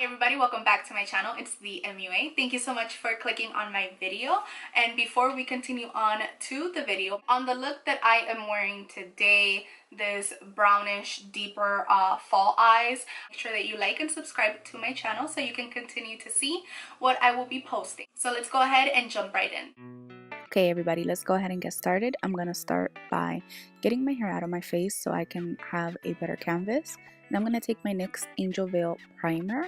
Hey everybody, welcome back to my channel. It's the MUA. Thank you so much for clicking on my video. And before we continue on to the video, on the look that I am wearing today, this brownish deeper fall eyes, make sure that you like and subscribe to my channel so you can continue to see what I will be posting. So let's go ahead and jump right in. Okay everybody, let's go ahead and get started. I'm gonna start by getting my hair out of my face so I can have a better canvas. And I'm gonna take my NYX Angel Veil primer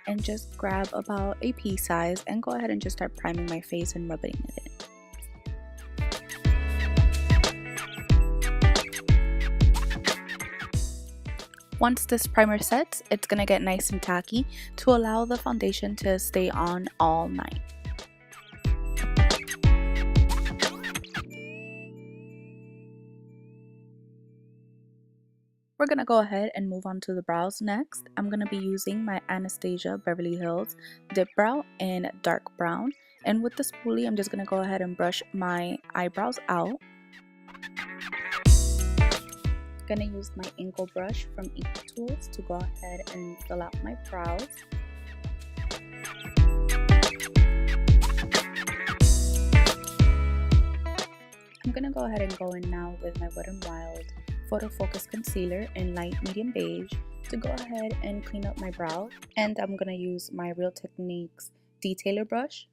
and just grab about a pea size and go ahead and just start priming my face and rubbing it in. Once this primer sets, it's gonna get nice and tacky to allow the foundation to stay on all night. We're going to go ahead and move on to the brows next. I'm going to be using my Anastasia Beverly Hills Dip Brow in dark brown. And with the spoolie, I'm just going to go ahead and brush my eyebrows out. Going to use my Inkle brush from Eco Tools to go ahead and fill out my brows. I'm going to go ahead and go in now with my WETnWild Photo Focus Concealer in light medium beige to go ahead and clean up my brow. And I'm going to use my Real Techniques detailer brush.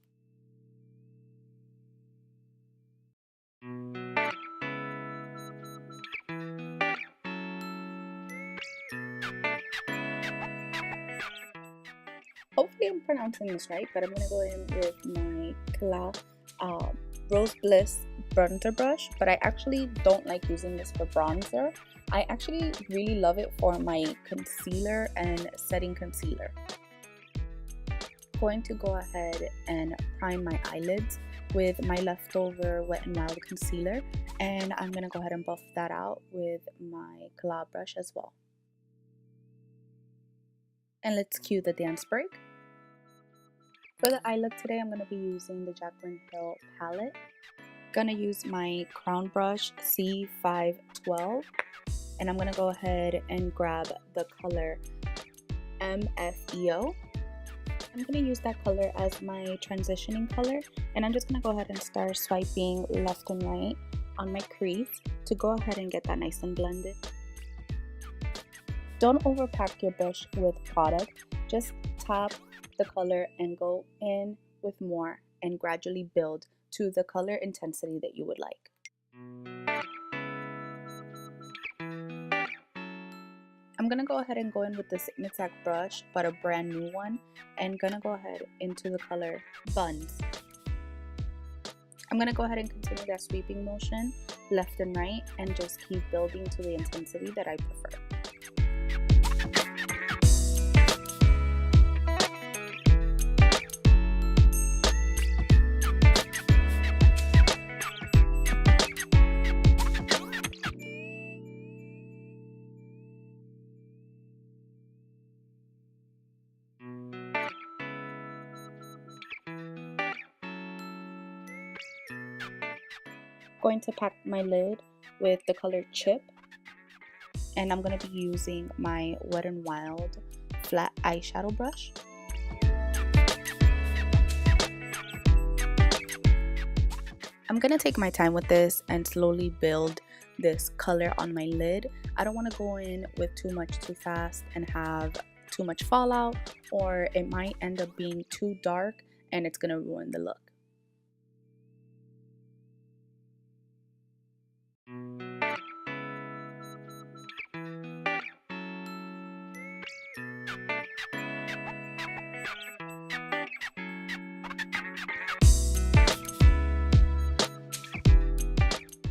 Hopefully I'm pronouncing this right, but I'm going to go in with my Rose Bliss bronzer brush, but I actually don't like using this for bronzer. I actually really love it for my concealer and setting concealer. Going to go ahead and prime my eyelids with my leftover WETnWild concealer, and I'm going to go ahead and buff that out with my collab brush as well. And let's cue the dance break. For the eye look today, I'm going to be using the Jaclyn Hill palette. Gonna use my crown brush C512, and I'm gonna go ahead and grab the color MFEO. I'm gonna use that color as my transitioning color, and I'm just gonna go ahead and start swiping left and right on my crease to go ahead and get that nice and blended. Don't overpack your brush with product, just tap the color and go in with more and gradually build to the color intensity that you would like. I'm gonna go ahead and go in with the Signature brush, but a brand new one, and gonna go ahead into the color Buns. I'm gonna go ahead and continue that sweeping motion left and right and just keep building to the intensity that I prefer. Going to pack my lid with the color Chip, and I'm going to be using my WETnWild flat eyeshadow brush. I'm going to take my time with this and slowly build this color on my lid. I don't want to go in with too much too fast and have too much fallout, or it might end up being too dark and it's going to ruin the look.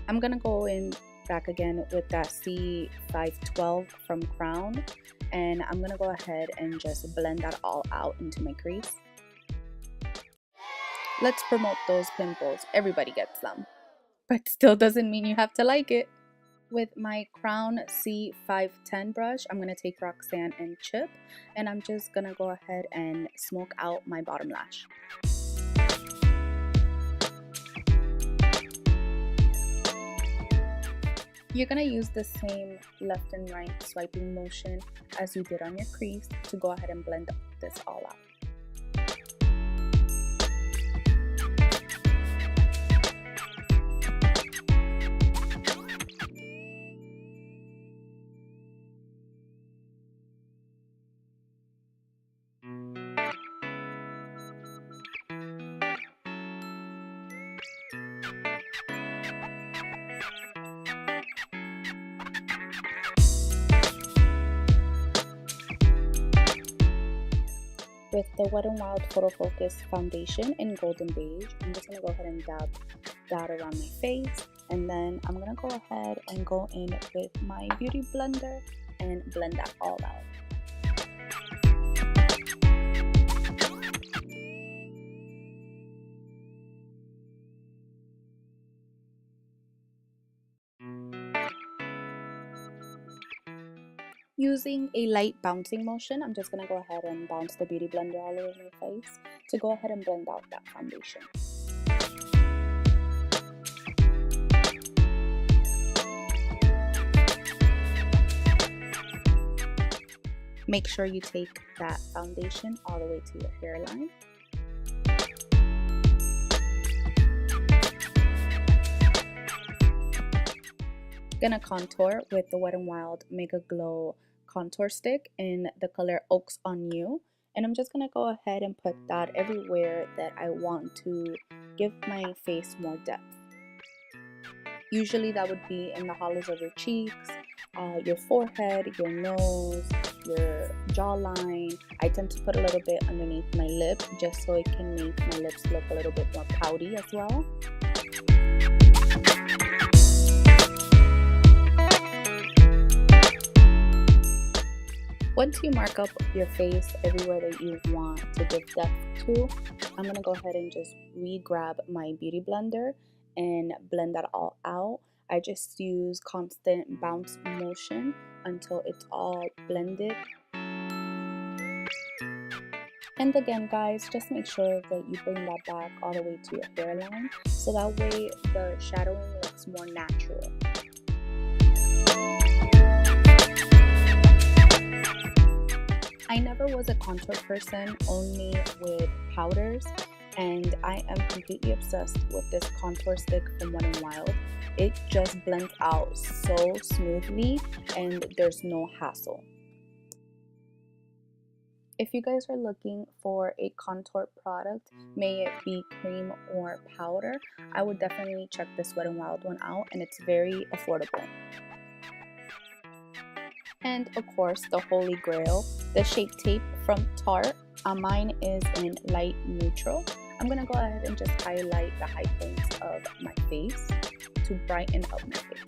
I'm gonna go in back again with that C512 from Crown, and I'm gonna go ahead and just blend that all out into my crease. Let's promote those pimples. Everybody gets them, but still doesn't mean you have to like it. With my Crown C510 brush, I'm gonna take Roxanne and Chip, and I'm just gonna go ahead and smoke out my bottom lash. You're going to use the same left and right swiping motion as you did on your crease to go ahead and blend this all out. With the Wet n Wild Photo Focus foundation in golden beige, I'm just going to go ahead and dab that around my face, and then I'm going to go ahead and go in with my beauty blender and blend that all out. Using a light bouncing motion, I'm just going to go ahead and bounce the beauty blender all over my face to go ahead and blend out that foundation. Make sure you take that foundation all the way to your hairline. Gonna contour with the Wet n Wild Mega Glow contour stick in the color Oaks on You, and I'm just gonna go ahead and put that everywhere that I want to give my face more depth. Usually that would be in the hollows of your cheeks, your forehead, your nose, your jawline. I tend to put a little bit underneath my lip just so it can make my lips look a little bit more pouty as well. Once you mark up your face everywhere that you want to give depth to, I'm going to go ahead and just re-grab my beauty blender and blend that all out. I just use constant bounce motion until it's all blended. And again, guys, just make sure that you bring that back all the way to your hairline so that way the shadowing looks more natural. I never was a contour person, only with powders, and I am completely obsessed with this contour stick from Wet n Wild. It just blends out so smoothly and there's no hassle. If you guys are looking for a contour product, may it be cream or powder, I would definitely check this Wet n Wild one out, and it's very affordable. And of course, the holy grail, the Shape Tape from Tarte. Mine is in light neutral. I'm going to go ahead and just highlight the high points of my face to brighten up my face.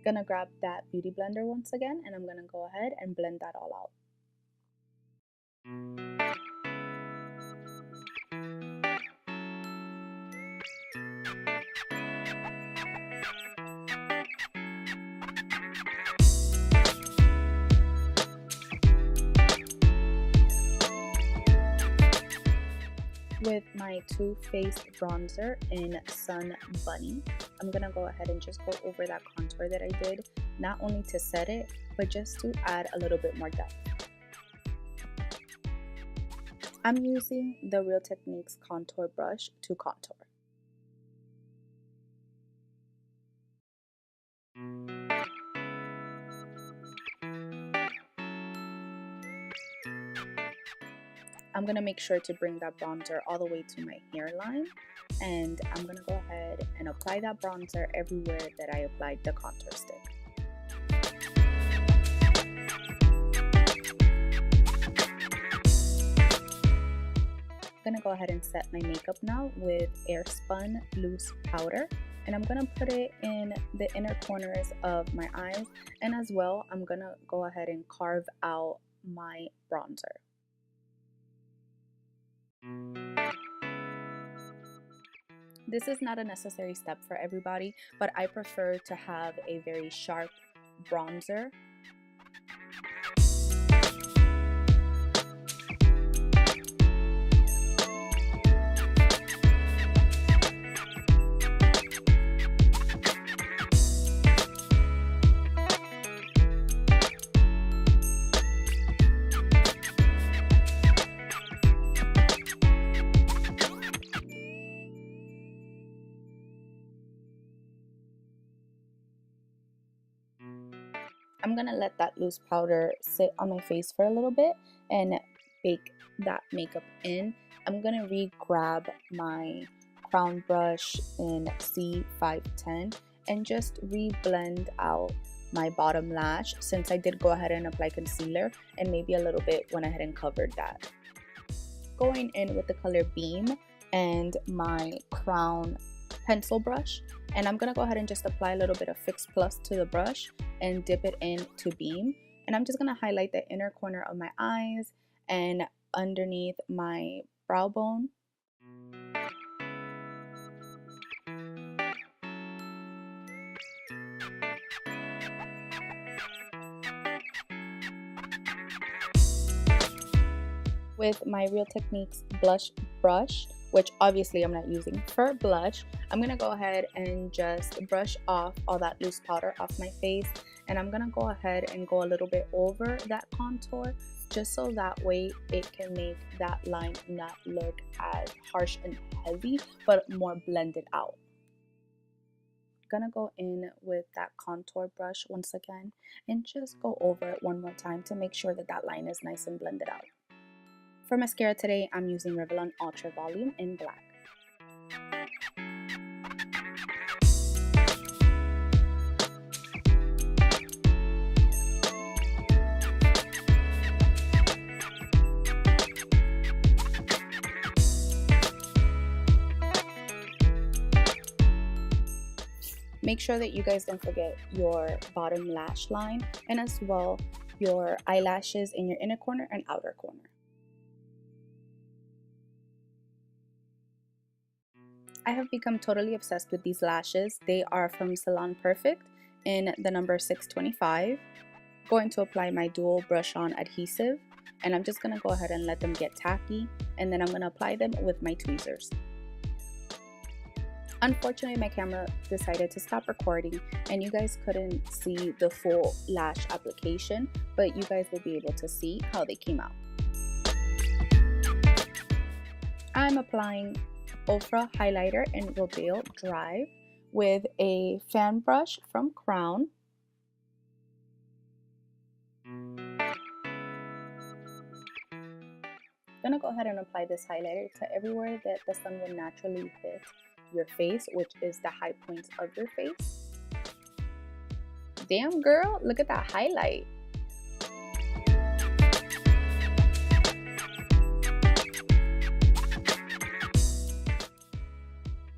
Gonna grab that beauty blender once again, and I'm going to go ahead and blend that all out. With my Too Faced bronzer in Sun Bunny, I'm gonna go ahead and just go over that contour that I did, not only to set it, but just to add a little bit more depth. I'm using the Real Techniques contour brush to contour. I'm going to make sure to bring that bronzer all the way to my hairline, and I'm going to go ahead and apply that bronzer everywhere that I applied the contour stick. I'm going to go ahead and set my makeup now with Airspun loose powder, and I'm going to put it in the inner corners of my eyes, and as well I'm going to go ahead and carve out my bronzer. This is not a necessary step for everybody, but I prefer to have a very sharp bronzer. I'm gonna let that loose powder sit on my face for a little bit and bake that makeup in. I'm gonna re-grab my crown brush in C510 and just re-blend out my bottom lash, since I did go ahead and apply concealer and maybe a little bit went ahead and covered that. Going in with the color Beam and my crown pencil brush, and I'm gonna go ahead and just apply a little bit of Fix Plus to the brush and dip it into Beam, and I'm just gonna highlight the inner corner of my eyes and underneath my brow bone. With my Real Techniques blush brush, which obviously I'm not using for blush, I'm gonna go ahead and just brush off all that loose powder off my face, and I'm gonna go ahead and go a little bit over that contour, just so that way it can make that line not look as harsh and heavy, but more blended out. Gonna go in with that contour brush once again and just go over it one more time to make sure that that line is nice and blended out. For mascara today, I'm using Revlon Ultra Volume in black. Make sure that you guys don't forget your bottom lash line, and as well your eyelashes in your inner corner and outer corner. I have become totally obsessed with these lashes. They are from Salon Perfect in the number 625. Going to apply my dual brush on adhesive, and I'm just gonna go ahead and let them get tacky, and then I'm gonna apply them with my tweezers. Unfortunately, my camera decided to stop recording and you guys couldn't see the full lash application, but you guys will be able to see how they came out. I'm applying Ofra highlighter in Rodeo Drive with a fan brush from Crown. Gonna go ahead and apply this highlighter to everywhere that the sun will naturally hit your face, which is the high points of your face. Damn girl, look at that highlight.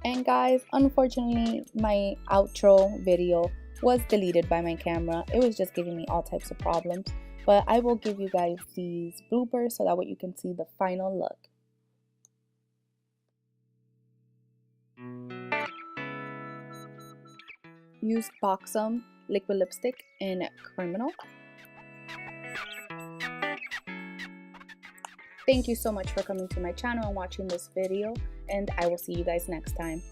And guys, unfortunately my outro video was deleted by my camera. It was just giving me all types of problems, but I will give you guys these bloopers so that way you can see the final look. Use Buxom liquid lipstick in Criminal. Thank you so much for coming to my channel and watching this video, and I will see you guys next time.